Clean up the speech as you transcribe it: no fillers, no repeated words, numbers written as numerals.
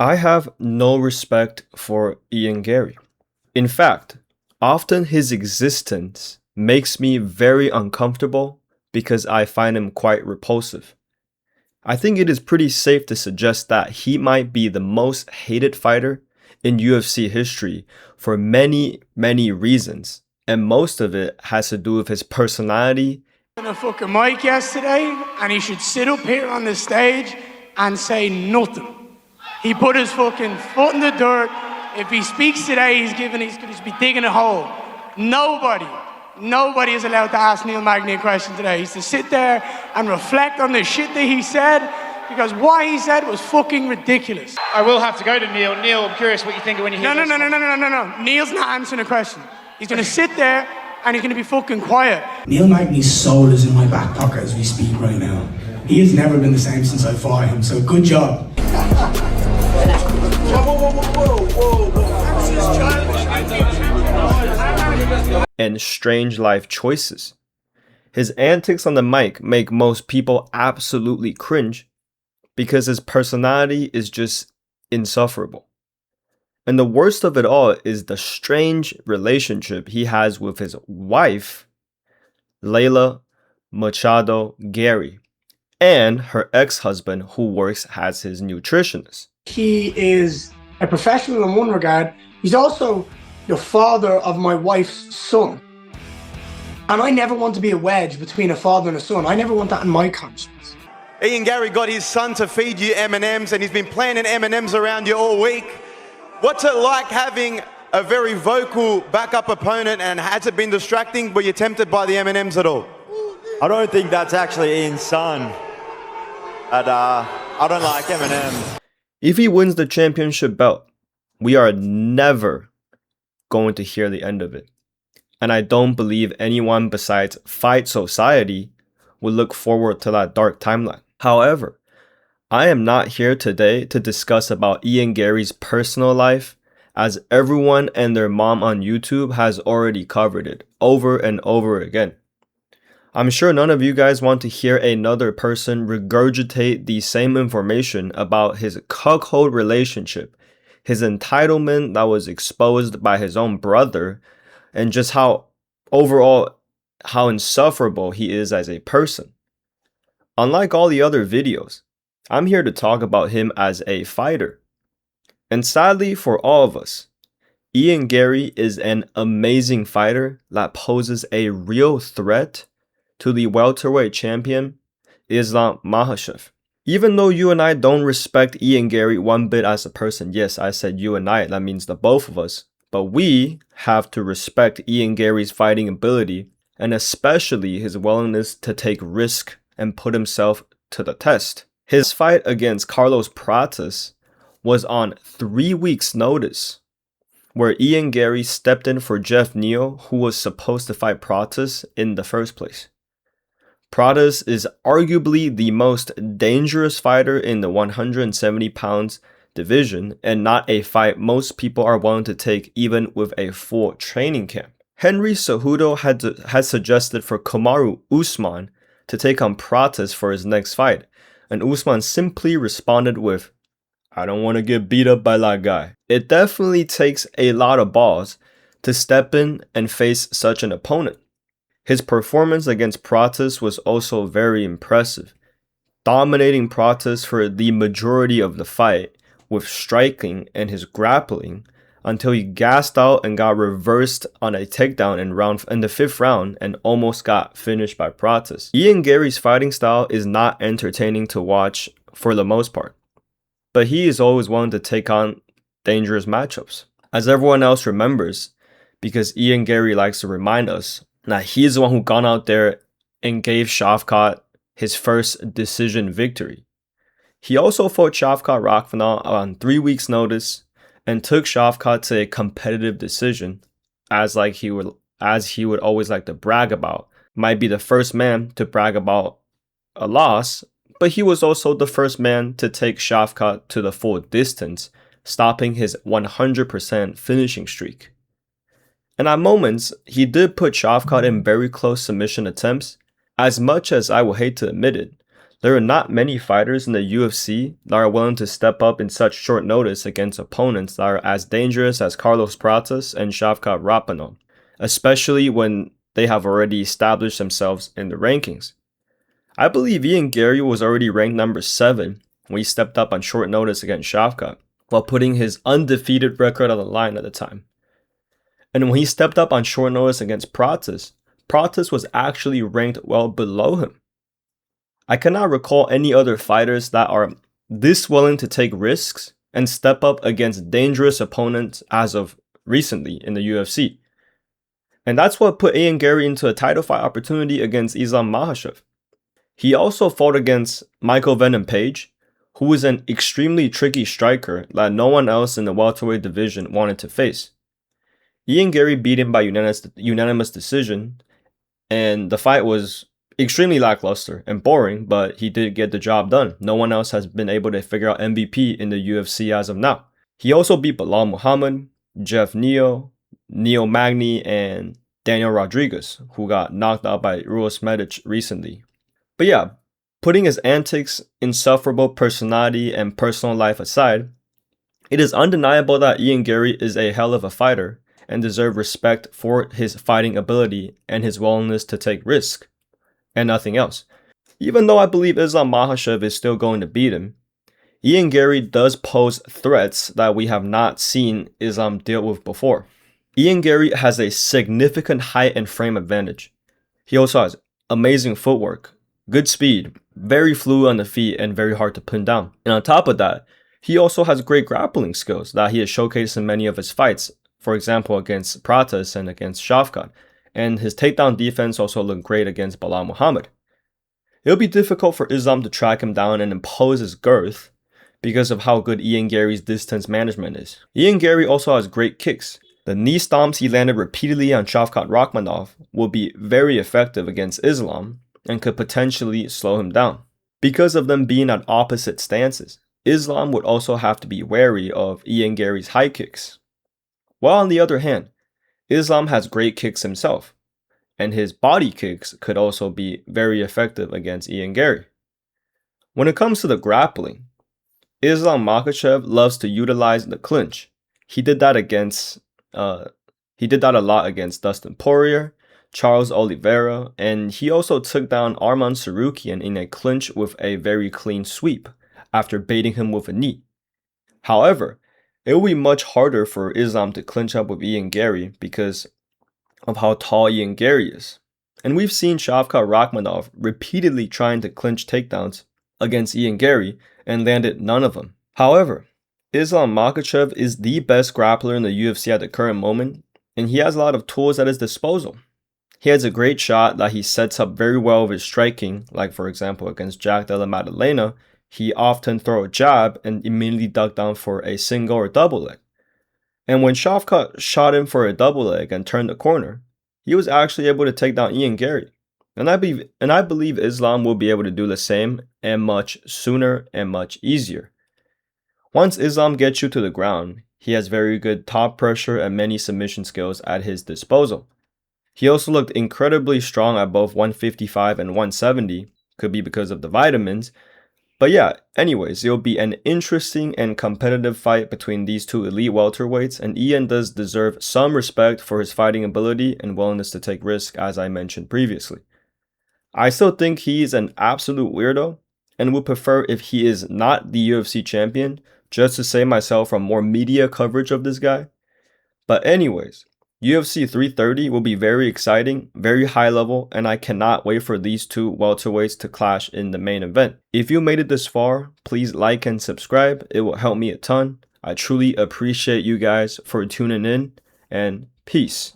I have no respect for Ian Garry. In fact, often his existence makes me very uncomfortable because I find him quite repulsive. I think it is pretty safe to suggest that he might be the most hated fighter in UFC history for many, many reasons, and most of it has to do with his personality. On a fucking mic yesterday, and he should sit up here on the stage and say nothing. He put his fucking foot in the dirt. If he speaks today, he's gonna just be digging a hole. Nobody is allowed to ask Neil Magny a question today. He's to sit there and reflect on the shit that he said, because what he said was fucking ridiculous. I will have to go to Neil. Neil, I'm curious what you think when you hear this. No. Neil's not answering a question. He's gonna sit there and he's gonna be fucking quiet. Neil Magny's soul is in my back pocket as we speak right now. He has never been the same since I fought him, so good job. And strange life choices. His antics on the mic make most people absolutely cringe because his personality is just insufferable. And the worst of it all is the strange relationship he has with his wife, Layla Machado Garry, and her ex-husband who works as his nutritionist. He is a professional in one regard. He's also the father of my wife's son. And I never want to be a wedge between a father and a son. I never want that in my conscience. Ian Garry got his son to feed you M&Ms, and he's been planting M&Ms around you all week. What's it like having a very vocal backup opponent, and has it been distracting? Were you tempted by the M&Ms at all? I don't think that's actually Ian's son. But I don't like M&Ms. If he wins the championship belt, we are never going to hear the end of it. And I don't believe anyone besides Fight Society would look forward to that dark timeline. However, I am not here today to discuss about Ian Garry's personal life, as everyone and their mom on YouTube has already covered it over and over again. I'm sure none of you guys want to hear another person regurgitate the same information about his cuckold relationship, his entitlement that was exposed by his own brother, and just how insufferable he is as a person. Unlike all the other videos, I'm here to talk about him as a fighter. And sadly for all of us, Ian Garry is an amazing fighter that poses a real threat to the welterweight champion, Islam Makhachev. Even though you and I don't respect Ian Garry one bit as a person, yes, I said you and I, that means the both of us, but we have to respect Ian Garry's fighting ability, and especially his willingness to take risk and put himself to the test. His fight against Carlos Pratas was on 3 weeks' notice, where Ian Garry stepped in for Jeff Neal, who was supposed to fight Pratas in the first place. Pratas is arguably the most dangerous fighter in the 170 pounds division, and not a fight most people are willing to take even with a full training camp. Henry Cejudo had suggested for Kamaru Usman to take on Pratas for his next fight, and Usman simply responded with, "I don't want to get beat up by that guy." It definitely takes a lot of balls to step in and face such an opponent. His performance against Pratas was also very impressive, dominating Pratas for the majority of the fight with striking and his grappling until he gassed out and got reversed on a takedown in the 5th round and almost got finished by Pratas. Ian Garry's fighting style is not entertaining to watch for the most part, but he is always willing to take on dangerous matchups. As everyone else remembers, because Ian Garry likes to remind us that he's the one who gone out there and gave Shavkat his first decision victory. He also fought Shavkat Rakhmonov on 3 weeks' notice and took Shavkat to a competitive decision, as he would always like to brag about. Might be the first man to brag about a loss, but he was also the first man to take Shavkat to the full distance, stopping his 100% finishing streak. And at moments, he did put Shavkat in very close submission attempts. As much as I will hate to admit it, There are not many fighters in the UFC that are willing to step up in such short notice against opponents that are as dangerous as Carlos Pratas and Shavkat Rakhmonov, especially when they have already established themselves in the rankings. I believe Ian Garry was already ranked number 7 when he stepped up on short notice against Shavkat, while putting his undefeated record on the line at the time. And when he stepped up on short notice against Pratas, Pratas was actually ranked well below him. I cannot recall any other fighters that are this willing to take risks and step up against dangerous opponents as of recently in the UFC. And that's what put Ian Garry into a title fight opportunity against Islam Makhachev. He also fought against Michael Venom Page, who is an extremely tricky striker that no one else in the welterweight division wanted to face. Ian Garry beat him by unanimous decision, and the fight was extremely lackluster and boring, but he did get the job done. No one else has been able to figure out MVP in the UFC as of now. He also beat Bilal Muhammad, Jeff Neal, Neil Magny, and Daniel Rodriguez, who got knocked out by Ruas Medic recently. But yeah, putting his antics, insufferable personality, and personal life aside, it is undeniable that Ian Garry is a hell of a fighter and deserves respect for his fighting ability and his willingness to take risk, and nothing else. Even though I believe Islam Makhachev is still going to beat him, Ian Garry does pose threats that we have not seen Islam deal with before. Ian Garry has a significant height and frame advantage. He also has amazing footwork, good speed, very fluid on the feet, and very hard to pin down. And on top of that, he also has great grappling skills that he has showcased in many of his fights, for example against Pratas and against Shavkat. And his takedown defense also looked great against Bilal Muhammad. It'll be difficult for Islam to track him down and impose his girth because of how good Ian Garry's distance management is. Ian Garry also has great kicks. The knee stomps he landed repeatedly on Shavkat Rakhmonov will be very effective against Islam and could potentially slow him down. Because of them being at opposite stances, Islam would also have to be wary of Ian Garry's high kicks. While on the other hand, Islam has great kicks himself, and his body kicks could also be very effective against Ian Garry. When it comes to the grappling, Islam Makhachev loves to utilize the clinch. He did that a lot against Dustin Poirier, Charles Oliveira, and he also took down Arman Tsarukyan in a clinch with a very clean sweep after baiting him with a knee. However, it will be much harder for Islam to clinch up with Ian Garry because of how tall Ian Garry is. And we've seen Shavkat Rakhmonov repeatedly trying to clinch takedowns against Ian Garry and landed none of them. However, Islam Makhachev is the best grappler in the UFC at the current moment, and he has a lot of tools at his disposal. He has a great shot that he sets up very well with his striking, like for example against Jack Della Maddalena, he often throw a jab and immediately duck down for a single or double leg. And when Shavkat shot him for a double leg and turned the corner, he was actually able to take down Ian Garry. And I believe Islam will be able to do the same and much sooner and much easier. Once Islam gets you to the ground, he has very good top pressure and many submission skills at his disposal. He also looked incredibly strong at both 155 and 170, could be because of the vitamins. But yeah, anyways, it'll be an interesting and competitive fight between these two elite welterweights, and Ian does deserve some respect for his fighting ability and willingness to take risks, as I mentioned previously. I still think he's an absolute weirdo, and would prefer if he is not the UFC champion, just to save myself from more media coverage of this guy. But anyways, UFC 330 will be very exciting, very high level, and I cannot wait for these two welterweights to clash in the main event. If you made it this far, please like and subscribe. It will help me a ton. I truly appreciate you guys for tuning in, and peace.